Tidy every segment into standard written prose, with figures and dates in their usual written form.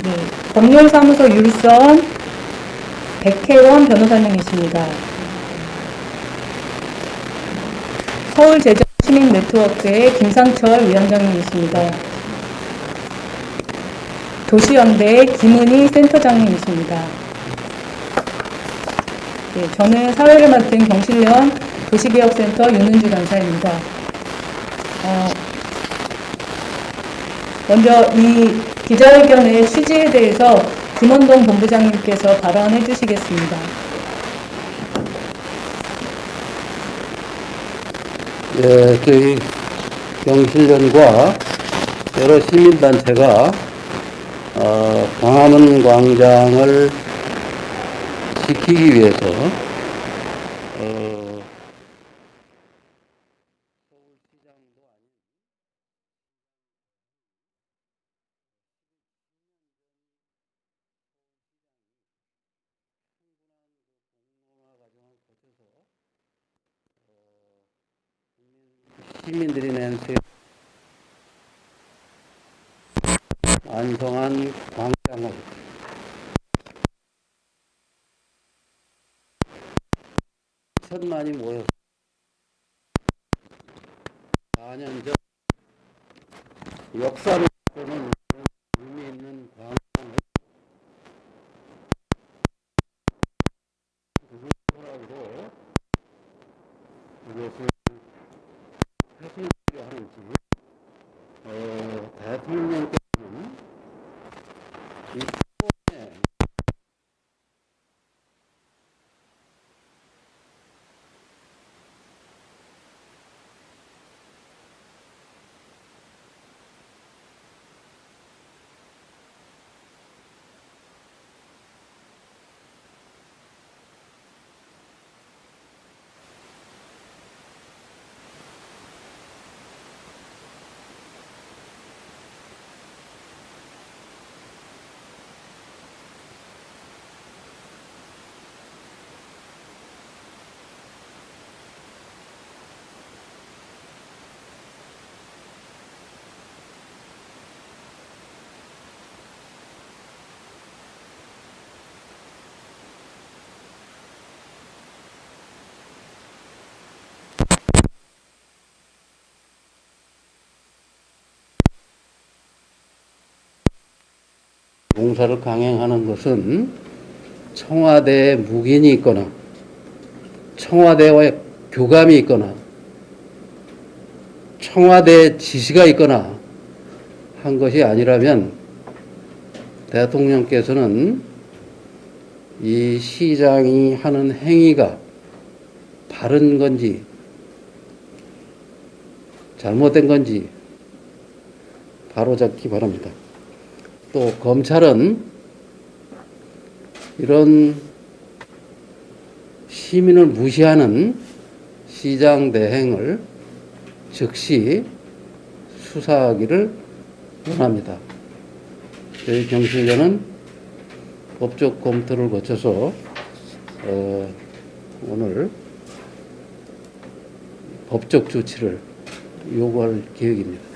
네, 법률사무소 율선 백혜원 변호사님이십니다. 서울제정시민네트워크의 김상철 위원장님이십니다. 도시연대 김은희 센터장님이십니다. 네, 저는 사회를 맡은 경실련 도시개혁센터 윤은주 간사입니다. 먼저 이 기자회견의 취지에 대해서 김원동 본부장님께서 발언해 주시겠습니다. 예, 저희 경실련과 여러 시민단체가 광화문 광장을 지키기 위해서 서울시장도 아닌 4년간 시민들이 낸 완성한 광장을 천만이 모여서 4년 전 역사를 보는 의미 있는 광장을 누구 허락으로 이것을 하시려 하는지 대통령께서는 이 추모에 공사를 강행하는 것은 청와대에 묵인이 있거나 청와대와의 교감이 있거나 청와대의 지시가 있거나 한 것이 아니라면 대통령께서는 이 시장이 하는 행위가 바른 건지 잘못된 건지 바로잡기 바랍니다. 또 검찰은 이런 시민을 무시하는 시장 대행을 즉시 수사하기를 원합니다. 저희 경실련은 법적 검토를 거쳐서 오늘 법적 조치를 요구할 계획입니다.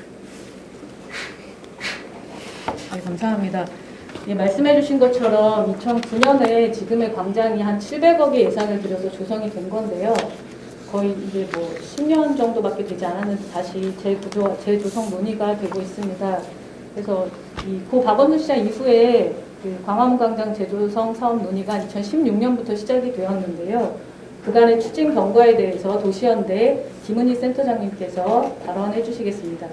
네, 감사합니다. 예, 말씀해 주신 것처럼 2009년에 지금의 광장이 한 700억의 예산을 들여서 조성이 된 건데요. 거의 이제 뭐 10년 정도밖에 되지 않았는데 다시 재조성 논의가 되고 있습니다. 그래서 이 고 박원순 시장 이후에 그 광화문 광장 재조성 사업 논의가 2016년부터 시작이 되었는데요. 그간의 추진 경과에 대해서 도시연대 김은희 센터장님께서 발언해 주시겠습니다.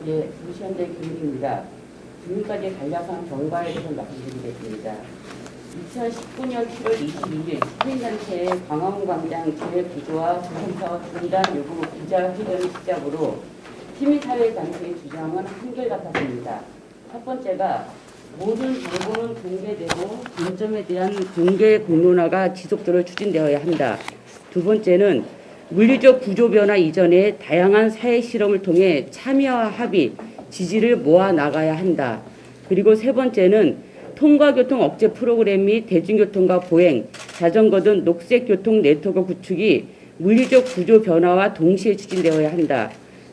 예, 도시연대 김은희입니다. 지금까지 간략한 경과에 대해서 말씀드리겠습니다. 2019년 7월 22일 시민단체의 광화문 광장 재구조와 조성사업 중단 요구 기자회견을 시작으로 시민사회단체의 주장은 한결같았습니다. 첫 번째가 모든 정보는 공개되고 관점에 대한 공개 공론화가 지속적으로 추진되어야 한다. 두 번째는 물리적 구조 변화 이전에 다양한 사회 실험을 통해 참여와 합의, 지지를 모아 나가야 한다. 그리고 세 번째는 통과교통 억제 프로그램 및 대중교통과 보행, 자전거 등 녹색교통 네트워크 구축이 물리적 구조 변화와 동시에 추진되어야 한다.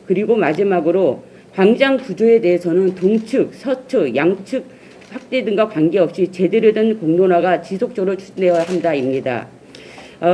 그리고 마지막으로 광장 구조에 대해서는 동측, 서측, 양측 확대 등과 관계없이 제대로 된 공론화가 지속적으로 추진되어야 한다입니다.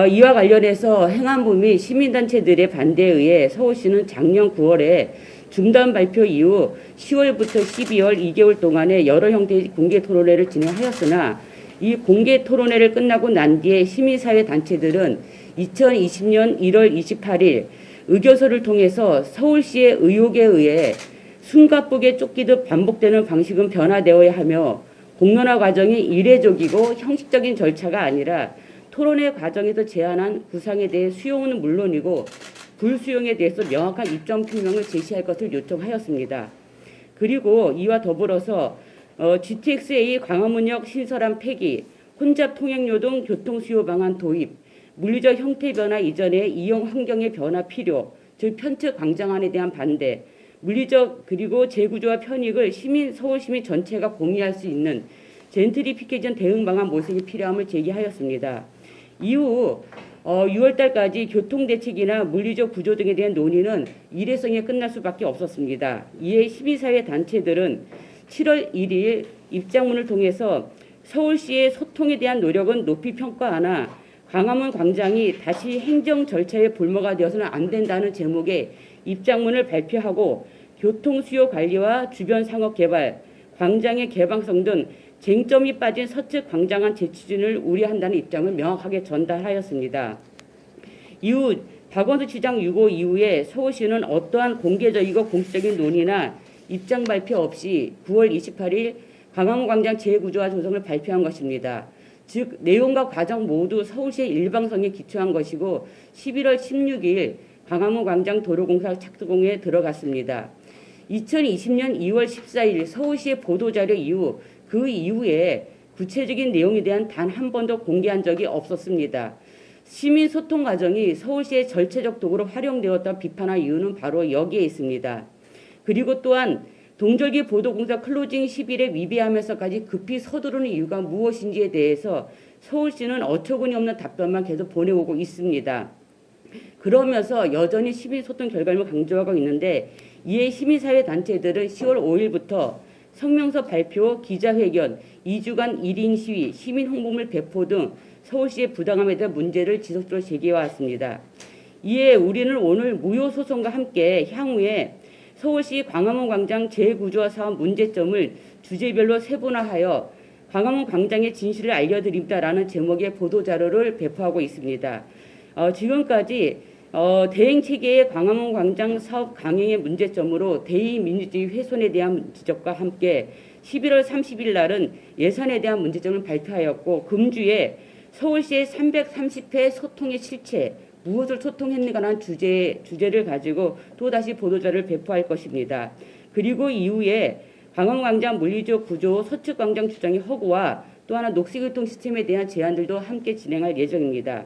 이와 관련해서 행안부 및 시민단체들의 반대에 의해 서울시는 작년 9월에 중단 발표 이후 10월부터 12월 2개월 동안에 여러 형태의 공개 토론회를 진행하였으나 이 공개 토론회를 끝나고 난 뒤에 시민사회 단체들은 2020년 1월 28일 의교서를 통해서 서울시의 의혹에 의해 숨가쁘게 쫓기듯 반복되는 방식은 변화되어야 하며 공론화 과정이 이례적이고 형식적인 절차가 아니라 토론회 과정에서 제안한 구상에 대해 수용은 물론이고 불수용에 대해서 명확한 입장 표명을 제시할 것을 요청하였습니다. 그리고 이와 더불어서 GTX-A 광화문역 신설함 폐기, 혼잡 통행료 등 교통수요 방안 도입, 물리적 형태 변화 이전에 이용 환경의 변화 필요, 즉 편측 광장안에 대한 반대, 물리적 그리고 재구조와 편익을 서울 시민 전체가 공유할 수 있는 젠트리피케이션 대응 방안 모색이 필요함을 제기하였습니다. 이후 6월 달까지 교통대책이나 물리적 구조 등에 대한 논의는 일회성에 끝날 수밖에 없었습니다. 이에 시민사회 단체들은 7월 1일 입장문을 통해서 서울시의 소통에 대한 노력은 높이 평가하나 광화문 광장이 다시 행정 절차의 볼모가 되어서는 안 된다는 제목의 입장문을 발표하고 교통수요 관리와 주변 상업 개발, 광장의 개방성 등 쟁점이 빠진 서측 광장안 재추진을 우려한다는 입장을 명확하게 전달하였습니다. 이후 박원순 시장 유고 이후에 서울시는 어떠한 공개적이고 공식적인 논의나 입장 발표 없이 9월 28일 광화문 광장 재구조화 조성을 발표한 것입니다. 즉 내용과 과정 모두 서울시의 일방성에 기초한 것이고 11월 16일 광화문 광장 도로공사 착수공에 들어갔습니다. 2020년 2월 14일 서울시의 보도자료 이후 그 이후에 구체적인 내용에 대한 단 한 번도 공개한 적이 없었습니다. 시민소통 과정이 서울시의 절차적 도구로 활용되었다 비판한 이유는 바로 여기에 있습니다. 그리고 또한 동절기 보도공사 클로징 10일에 위배하면서까지 급히 서두르는 이유가 무엇인지에 대해서 서울시는 어처구니 없는 답변만 계속 보내오고 있습니다. 그러면서 여전히 시민소통 결과를 강조하고 있는데 이에 시민사회 단체들은 10월 5일부터 성명서 발표, 기자회견, 2주간 1인 시위, 시민 홍보물 배포 등 서울시의 부당함에 대한 문제를 지속적으로 제기해왔습니다. 이에 우리는 오늘 무효소송과 함께 향후에 서울시 광화문 광장 재구조화 사업 문제점을 주제별로 세분화하여 광화문 광장의 진실을 알려드립니다라는 제목의 보도자료를 배포하고 있습니다. 지금까지 대행체계의 광화문 광장 사업 강행의 문제점으로 대의민주주의 훼손에 대한 지적과 함께 11월 30일 날은 예산에 대한 문제점을 발표하였고 금주에 서울시의 330회 소통의 실체, 무엇을 소통했는가라는 주제를 가지고 또다시 보도자를 배포할 것입니다. 그리고 이후에 광화문광장 물리적 구조 서측광장 주장의 허구와 또 하나 녹색교통 시스템에 대한 제안들도 함께 진행할 예정입니다.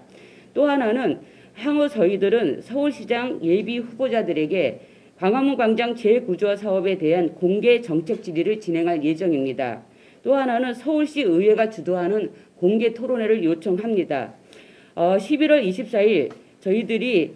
또 하나는 향후 저희들은 서울시장 예비 후보자들에게 광화문광장 재구조화 사업에 대한 공개 정책 질의를 진행할 예정입니다. 또 하나는 서울시 의회가 주도하는 공개 토론회를 요청합니다. 11월 24일 저희들이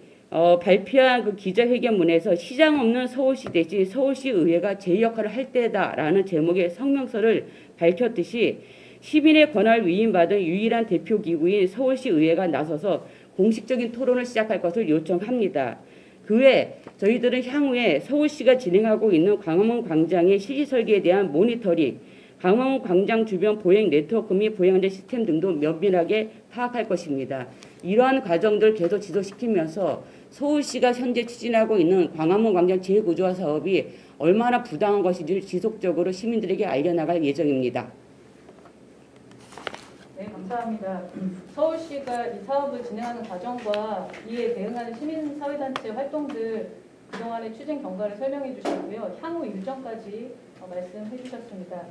발표한 그 기자회견문에서 시장 없는 서울시 대신 서울시 의회가 제 역할을 할 때다라는 제목의 성명서를 밝혔듯이 시민의 권한을 위임받은 유일한 대표 기구인 서울시 의회가 나서서 공식적인 토론을 시작할 것을 요청합니다. 그 외 저희들은 향후에 서울시가 진행하고 있는 광화문 광장의 실시 설계에 대한 모니터링, 광화문 광장 주변 보행 네트워크 및 보행안전 시스템 등도 면밀하게 파악할 것입니다. 이러한 과정들을 계속 지속시키면서 서울시가 현재 추진하고 있는 광화문 광장 재구조화 사업이 얼마나 부당한 것인지를 지속적으로 시민들에게 알려나갈 예정입니다. 네, 감사합니다. 서울시가 이 사업을 진행하는 과정과 이에 대응하는 시민사회단체 활동들 그동안의 추진 경과를 설명해 주셨고요. 향후 일정까지 말씀해 주셨습니다.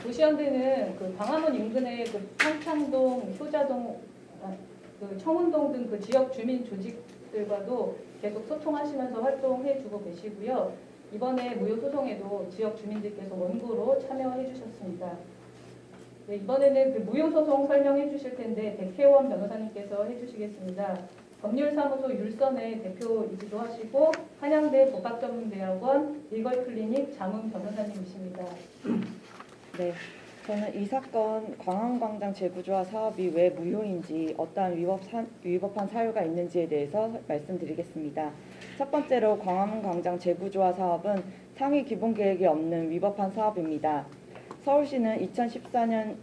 도시현대는 그 광화문 인근의 그 평창동, 효자동, 그 청운동 등 그 지역 주민 조직들과도 계속 소통하시면서 활동해 주고 계시고요. 이번에 무효 소송에도 지역 주민들께서 원고로 참여해 주셨습니다. 네, 이번에는 그 무효 소송 설명해 주실 텐데 백혜원 변호사님께서 해주시겠습니다. 법률사무소 율선의 대표이기도 하시고 한양대 법학전문대학원 리걸클리닉 자문 변호사님이십니다. 네, 저는 이 사건 광화문광장 재구조화 사업이 왜 무효인지 어떠한 위법한 사유가 있는지에 대해서 말씀드리겠습니다. 첫 번째로 광화문광장 재구조화 사업은 상위 기본계획이 없는 위법한 사업입니다. 서울시는 2014년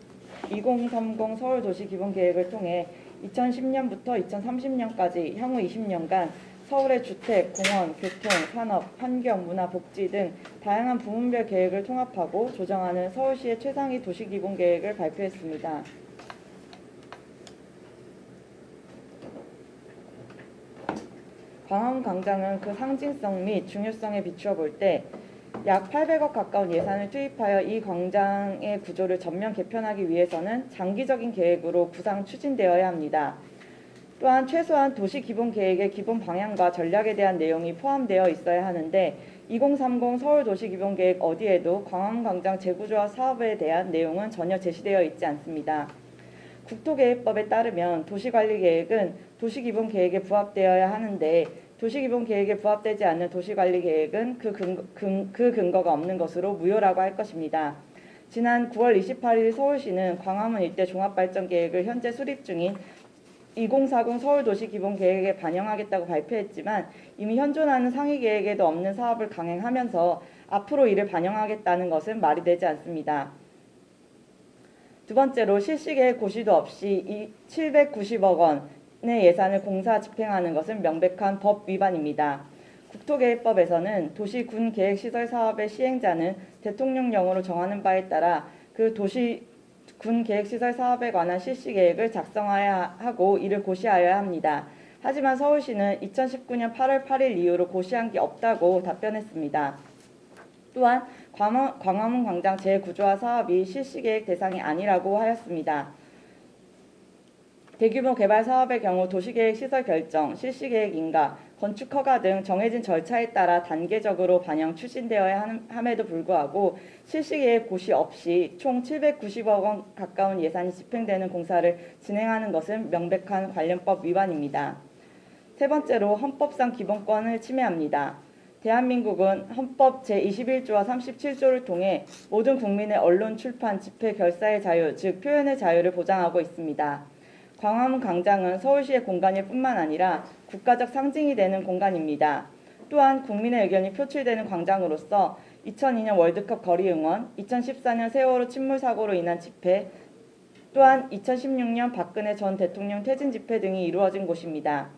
2030 서울도시기본계획을 통해 2010년부터 2030년까지 향후 20년간 서울의 주택, 공원, 교통, 산업, 환경, 문화, 복지 등 다양한 부문별 계획을 통합하고 조정하는 서울시의 최상위 도시기본계획을 발표했습니다. 광화문광장은 그 상징성 및 중요성에 비추어 볼 때 약 800억 가까운 예산을 투입하여 이 광장의 구조를 전면 개편하기 위해서는 장기적인 계획으로 구상 추진되어야 합니다. 또한 최소한 도시기본계획의 기본 방향과 전략에 대한 내용이 포함되어 있어야 하는데 2030 서울도시기본계획 어디에도 광화문광장 재구조화 사업에 대한 내용은 전혀 제시되어 있지 않습니다. 국토계획법에 따르면 도시관리계획은 도시기본계획에 부합되어야 하는데 도시기본계획에 부합되지 않는 도시관리계획은 그 근거가 없는 것으로 무효라고 할 것입니다. 지난 9월 28일 서울시는 광화문 일대 종합발전계획을 현재 수립 중인 2040 서울도시기본계획에 반영하겠다고 발표했지만 이미 현존하는 상위계획에도 없는 사업을 강행하면서 앞으로 이를 반영하겠다는 것은 말이 되지 않습니다. 두 번째로 실시계획 고시도 없이 790억 원의 예산을 공사 집행하는 것은 명백한 법 위반입니다. 국토계획법에서는 도시 군 계획시설 사업의 시행자는 대통령령으로 정하는 바에 따라 그 도시 군 계획시설 사업에 관한 실시계획을 작성하여야 하고 이를 고시하여야 합니다. 하지만 서울시는 2019년 8월 8일 이후로 고시한 게 없다고 답변했습니다. 또한 광화문광장 재구조화 사업이 실시계획 대상이 아니라고 하였습니다. 대규모 개발 사업의 경우 도시계획 시설 결정, 실시계획 인가, 건축 허가 등 정해진 절차에 따라 단계적으로 반영 추진되어야 함에도 불구하고 실시계획 고시 없이 총 790억 원 가까운 예산이 집행되는 공사를 진행하는 것은 명백한 관련법 위반입니다. 세 번째로 헌법상 기본권을 침해합니다. 대한민국은 헌법 제21조와 37조를 통해 모든 국민의 언론, 출판, 집회, 결사의 자유, 즉 표현의 자유를 보장하고 있습니다. 광화문광장은 서울시의 공간일 뿐만 아니라 국가적 상징이 되는 공간입니다. 또한 국민의 의견이 표출되는 광장으로서 2002년 월드컵 거리 응원, 2014년 세월호 침몰 사고로 인한 집회, 또한 2016년 박근혜 전 대통령 퇴진 집회 등이 이루어진 곳입니다.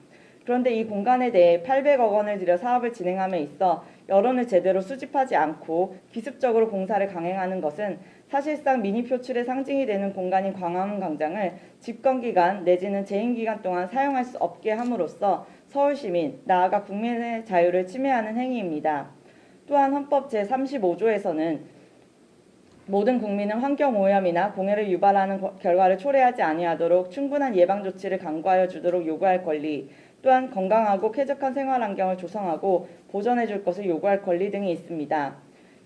그런데 이 공간에 대해 800억 원을 들여 사업을 진행함에 있어 여론을 제대로 수집하지 않고 기습적으로 공사를 강행하는 것은 사실상 미니 표출의 상징이 되는 공간인 광화문광장을 집권기간 내지는 재임기간 동안 사용할 수 없게 함으로써 서울시민, 나아가 국민의 자유를 침해하는 행위입니다. 또한 헌법 제35조에서는 모든 국민은 환경오염이나 공해를 유발하는 결과를 초래하지 아니하도록 충분한 예방조치를 강구하여 주도록 요구할 권리, 또한 건강하고 쾌적한 생활환경을 조성하고 보전해 줄 것을 요구할 권리 등이 있습니다.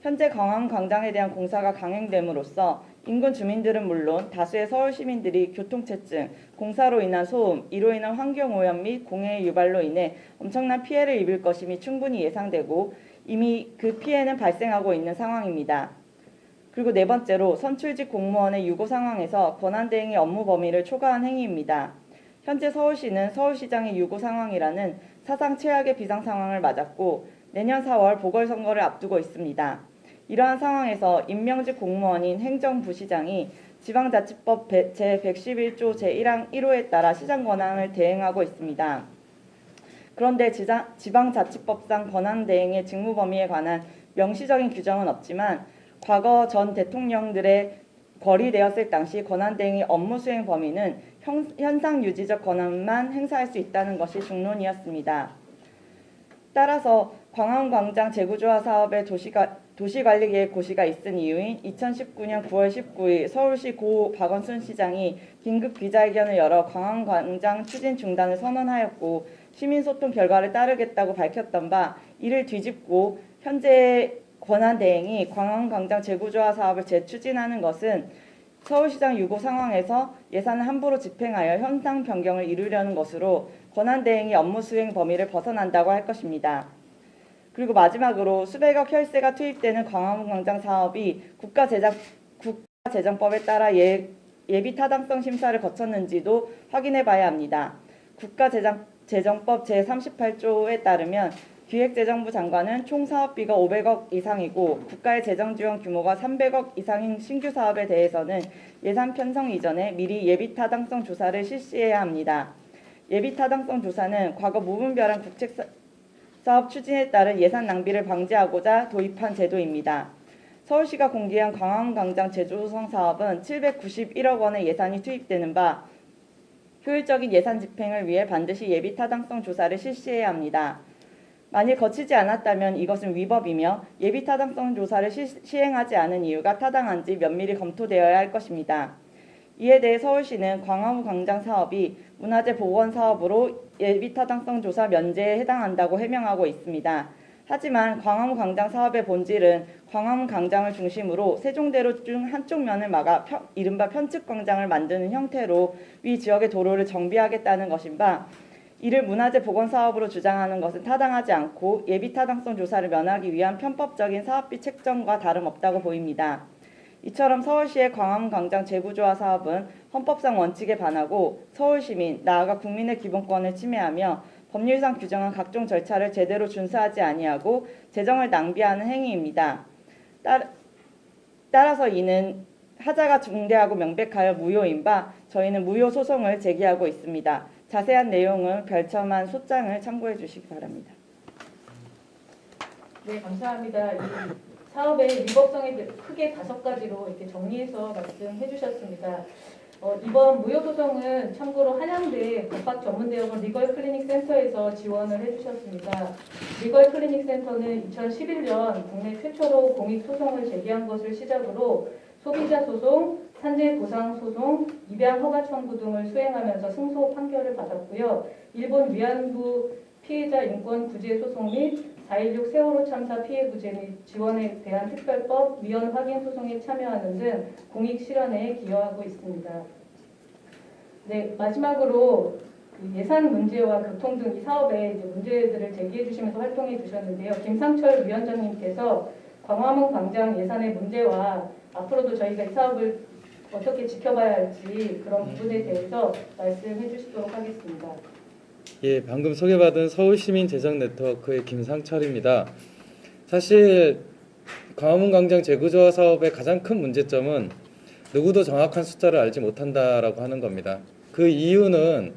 현재 광화문광장에 대한 공사가 강행됨으로써 인근 주민들은 물론 다수의 서울 시민들이 교통체증, 공사로 인한 소음, 이로 인한 환경오염 및 공해의 유발로 인해 엄청난 피해를 입을 것임이 충분히 예상되고 이미 그 피해는 발생하고 있는 상황입니다. 그리고 네 번째로 선출직 공무원의 유고 상황에서 권한대행의 업무 범위를 초과한 행위입니다. 현재 서울시는 서울시장의 유고 상황이라는 사상 최악의 비상 상황을 맞았고 내년 4월 보궐선거를 앞두고 있습니다. 이러한 상황에서 임명직 공무원인 행정부시장이 지방자치법 제111조 제1항 1호에 따라 시장 권한을 대행하고 있습니다. 그런데 지방자치법상 권한대행의 직무 범위에 관한 명시적인 규정은 없지만 과거 전 대통령들의 거리되었을 당시 권한대행의 업무 수행 범위는 현상 유지적 권한만 행사할 수 있다는 것이 중론이었습니다. 따라서 광화문광장 재구조화 사업의 도시관리계획 고시가 있은 이유인 2019년 9월 19일 서울시 고 박원순 시장이 긴급 기자회견을 열어 광화문광장 추진 중단을 선언하였고 시민소통 결과를 따르겠다고 밝혔던 바 이를 뒤집고 현재 권한대행이 광화문광장 재구조화 사업을 재추진하는 것은 서울시장 유고 상황에서 예산을 함부로 집행하여 현상 변경을 이루려는 것으로 권한대행이 업무 수행 범위를 벗어난다고 할 것입니다. 그리고 마지막으로 수백억 혈세가 투입되는 광화문광장 사업이 국가 재정법에 따라 예비 타당성 심사를 거쳤는지도 확인해 봐야 합니다. 국가재정법 제38조에 따르면 기획재정부 장관은 총 사업비가 500억 이상이고 국가의 재정 지원 규모가 300억 이상인 신규 사업에 대해서는 예산 편성 이전에 미리 예비 타당성 조사를 실시해야 합니다. 예비 타당성 조사는 과거 무분별한 국책 사업 추진에 따른 예산 낭비를 방지하고자 도입한 제도입니다. 서울시가 공개한 광화문 광장 재조성 사업은 791억 원의 예산이 투입되는 바 효율적인 예산 집행을 위해 반드시 예비 타당성 조사를 실시해야 합니다. 만일 거치지 않았다면 이것은 위법이며 예비 타당성 조사를 시행하지 않은 이유가 타당한지 면밀히 검토되어야 할 것입니다. 이에 대해 서울시는 광화문 광장 사업이 문화재 복원 사업으로 예비 타당성 조사 면제에 해당한다고 해명하고 있습니다. 하지만 광화문 광장 사업의 본질은 광화문 광장을 중심으로 세종대로 중 한쪽 면을 막아 이른바 편측 광장을 만드는 형태로 위 지역의 도로를 정비하겠다는 것인 바 이를 문화재 복원 사업으로 주장하는 것은 타당하지 않고 예비 타당성 조사를 면하기 위한 편법적인 사업비 책정과 다름없다고 보입니다. 이처럼 서울시의 광화문 광장 재구조화 사업은 헌법상 원칙에 반하고 서울시민, 나아가 국민의 기본권을 침해하며 법률상 규정한 각종 절차를 제대로 준수하지 아니하고 재정을 낭비하는 행위입니다. 따라서 이는 하자가 중대하고 명백하여 무효인 바 저희는 무효 소송을 제기하고 있습니다. 자세한 내용은 별첨한 소장을 참고해 주시기 바랍니다. 네, 감사합니다. 이 사업의 위법성에 대해 크게 5가지로 이렇게 정리해서 말씀해 주셨습니다. 이번 무효소송은 참고로 한양대 법학전문대학원 리걸클리닉센터에서 지원을 해주셨습니다. 리걸클리닉센터는 2011년 국내 최초로 공익소송을 제기한 것을 시작으로 소비자 소송, 산재 보상 소송, 입양 허가 청구 등을 수행하면서 승소 판결을 받았고요. 일본 위안부 피해자 인권 구제 소송 및 4.16 세월호 참사 피해 구제 및 지원에 대한 특별법 위헌 확인 소송에 참여하는 등 공익 실현에 기여하고 있습니다. 네, 마지막으로 예산 문제와 교통 등 이 사업의 문제들을 제기해 주시면서 활동해 주셨는데요. 김상철 위원장님께서 광화문 광장 예산의 문제와 앞으로도 저희가 이 사업을 어떻게 지켜봐야 할지 그런 부분에 대해서 말씀해 주시도록 하겠습니다. 예, 방금 소개받은 서울시민재정네트워크의 김상철입니다. 사실 광화문 광장 재구조화 사업의 가장 큰 문제점은 누구도 정확한 숫자를 알지 못한다라고 하는 겁니다. 그 이유는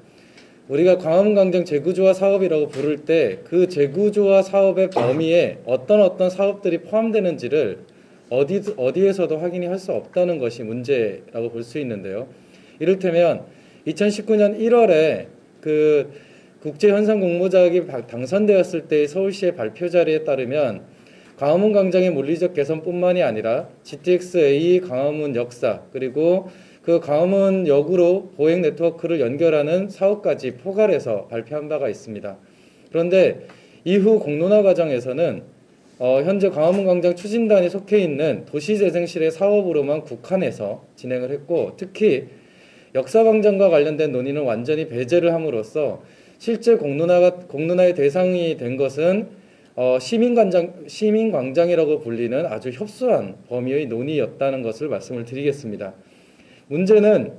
우리가 광화문 광장 재구조화 사업이라고 부를 때 그 재구조화 사업의 범위에 어떤 사업들이 포함되는지를 어디에서도 확인이 할 수 없다는 것이 문제라고 볼 수 있는데요. 이를테면 2019년 1월에 그 국제현상공모작이 당선되었을 때의 서울시의 발표 자료에 따르면 광화문 광장의 물리적 개선뿐만이 아니라 GTX-A 광화문 역사 그리고 그 광화문역으로 보행 네트워크를 연결하는 사업까지 포괄해서 발표한 바가 있습니다. 그런데 이후 공론화 과정에서는 현재 광화문 광장 추진단이 속해 있는 도시재생실의 사업으로만 국한해서 진행을 했고 특히 역사광장과 관련된 논의는 완전히 배제를 함으로써 실제 공론화의 대상이 된 것은 시민광장이라고 불리는 아주 협소한 범위의 논의였다는 것을 말씀을 드리겠습니다. 문제는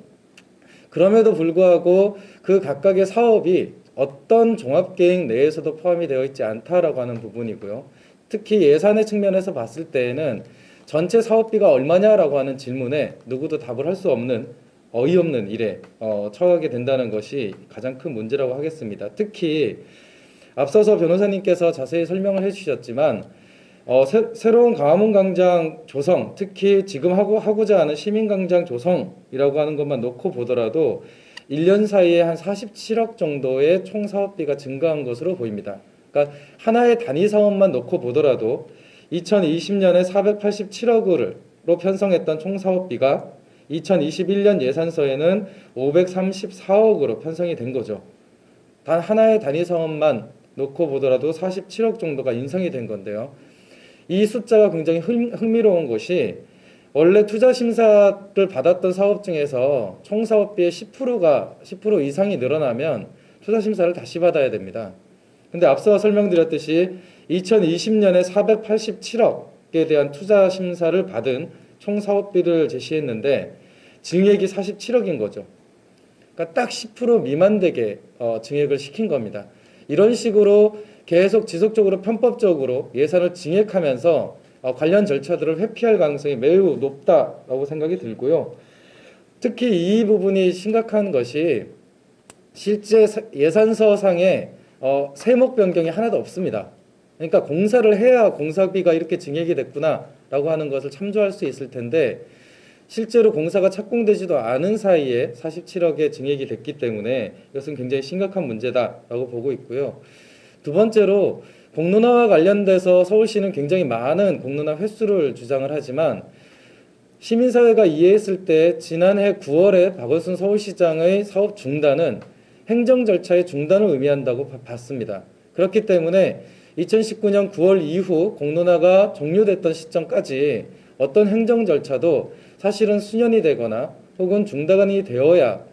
그럼에도 불구하고 그 각각의 사업이 어떤 종합계획 내에서도 포함이 되어 있지 않다라고 하는 부분이고요. 특히 예산의 측면에서 봤을 때에는 전체 사업비가 얼마냐라고 하는 질문에 누구도 답을 할 수 없는 어이없는 일에 처하게 된다는 것이 가장 큰 문제라고 하겠습니다. 특히 앞서서 변호사님께서 자세히 설명을 해주셨지만 새로운 광화문 광장 조성, 특히 지금 하고자 하는 시민광장 조성이라고 하는 것만 놓고 보더라도 1년 사이에 한 47억 정도의 총 사업비가 증가한 것으로 보입니다. 그러니까 하나의 단위 사업만 놓고 보더라도 2020년에 487억으로 편성했던 총 사업비가 2021년 예산서에는 534억으로 편성이 된 거죠. 단 하나의 단위 사업만 놓고 보더라도 47억 정도가 인상이 된 건데요. 이 숫자가 굉장히 흥미로운 것이 원래 투자 심사를 받았던 사업 중에서 총 사업비의 10% 이상이 늘어나면 투자 심사를 다시 받아야 됩니다. 근데 앞서 설명드렸듯이 2020년에 487억에 대한 투자 심사를 받은 총 사업비를 제시했는데 증액이 47억인 거죠. 그러니까 딱 10% 미만 되게 증액을 시킨 겁니다. 이런 식으로 계속 지속적으로 편법적으로 예산을 증액하면서 관련 절차들을 회피할 가능성이 매우 높다라고 생각이 들고요. 특히 이 부분이 심각한 것이 실제 예산서상에 세목 변경이 하나도 없습니다. 그러니까 공사를 해야 공사비가 이렇게 증액이 됐구나라고 하는 것을 참조할 수 있을 텐데 실제로 공사가 착공되지도 않은 사이에 47억의 증액이 됐기 때문에 이것은 굉장히 심각한 문제다라고 보고 있고요. 두 번째로 공론화와 관련돼서 서울시는 굉장히 많은 공론화 횟수를 주장을 하지만 시민사회가 이해했을 때 지난해 9월에 박원순 서울시장의 사업 중단은 행정 절차의 중단을 의미한다고 봤습니다. 그렇기 때문에 2019년 9월 이후 공론화가 종료됐던 시점까지 어떤 행정 절차도 사실은 수년이 되거나 혹은 중단이 되어야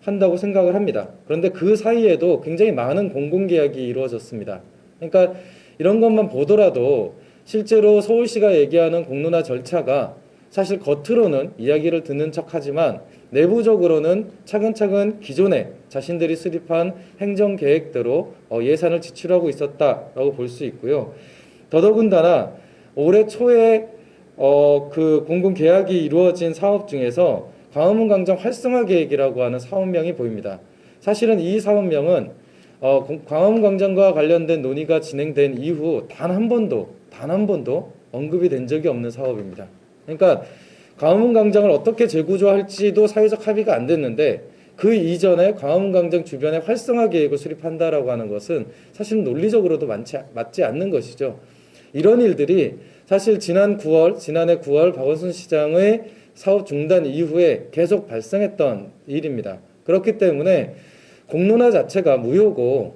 한다고 생각을 합니다. 그런데 그 사이에도 굉장히 많은 공공계약이 이루어졌습니다. 그러니까 이런 것만 보더라도 실제로 서울시가 얘기하는 공론화 절차가 사실 겉으로는 이야기를 듣는 척하지만 내부적으로는 차근차근 기존에 자신들이 수립한 행정계획대로 예산을 지출하고 있었다라고 볼 수 있고요. 더더군다나 올해 초에 그 공공계약이 이루어진 사업 중에서 광화문 광장 활성화 계획이라고 하는 사업명이 보입니다. 사실은 이 사업명은 광화문 광장과 관련된 논의가 진행된 이후 단 한 번도 언급이 된 적이 없는 사업입니다. 그러니까 광화문 광장을 어떻게 재구조할지도 사회적 합의가 안 됐는데 그 이전에 광화문 광장 주변에 활성화 계획을 수립한다라고 하는 것은 사실 논리적으로도 맞지 않는 것이죠. 이런 일들이 사실 지난해 9월 박원순 시장의 사업 중단 이후에 계속 발생했던 일입니다. 그렇기 때문에 공론화 자체가 무효고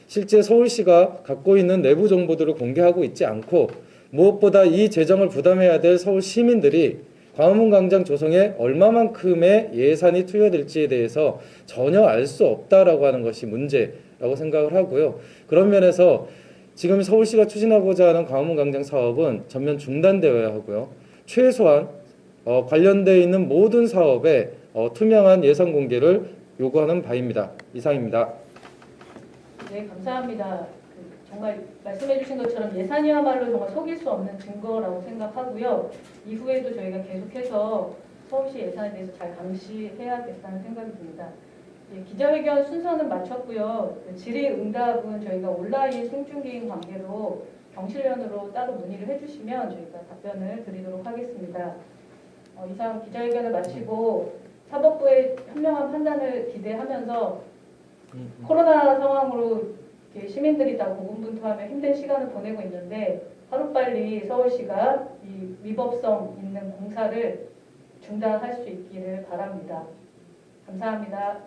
실제 서울시가 갖고 있는 내부 정보들을 공개하고 있지 않고 무엇보다 이 재정을 부담해야 될 서울 시민들이 광화문 광장 조성에 얼마만큼의 예산이 투여될지에 대해서 전혀 알 수 없다라고 하는 것이 문제라고 생각을 하고요. 그런 면에서 지금 서울시가 추진하고자 하는 광화문 광장 사업은 전면 중단되어야 하고요. 최소한 관련되어 있는 모든 사업에 투명한 예산 공개를 요구하는 바입니다. 이상입니다. 네, 감사합니다. 정말 말씀해 주신 것처럼 예산이야말로 정말 속일 수 없는 증거라고 생각하고요. 이후에도 저희가 계속해서 서울시 예산에 대해서 잘 감시해야겠다는 생각이 듭니다. 예, 기자회견 순서는 마쳤고요. 질의응답은 저희가 온라인 생중계인 관계로 경실련으로 따로 문의를 해주시면 저희가 답변을 드리도록 하겠습니다. 이상 기자회견을 마치고 사법부의 현명한 판단을 기대하면서 코로나 상황으로 시민들이 다 고군분투하며 힘든 시간을 보내고 있는데 하루빨리 서울시가 이 위법성 있는 공사를 중단할 수 있기를 바랍니다. 감사합니다.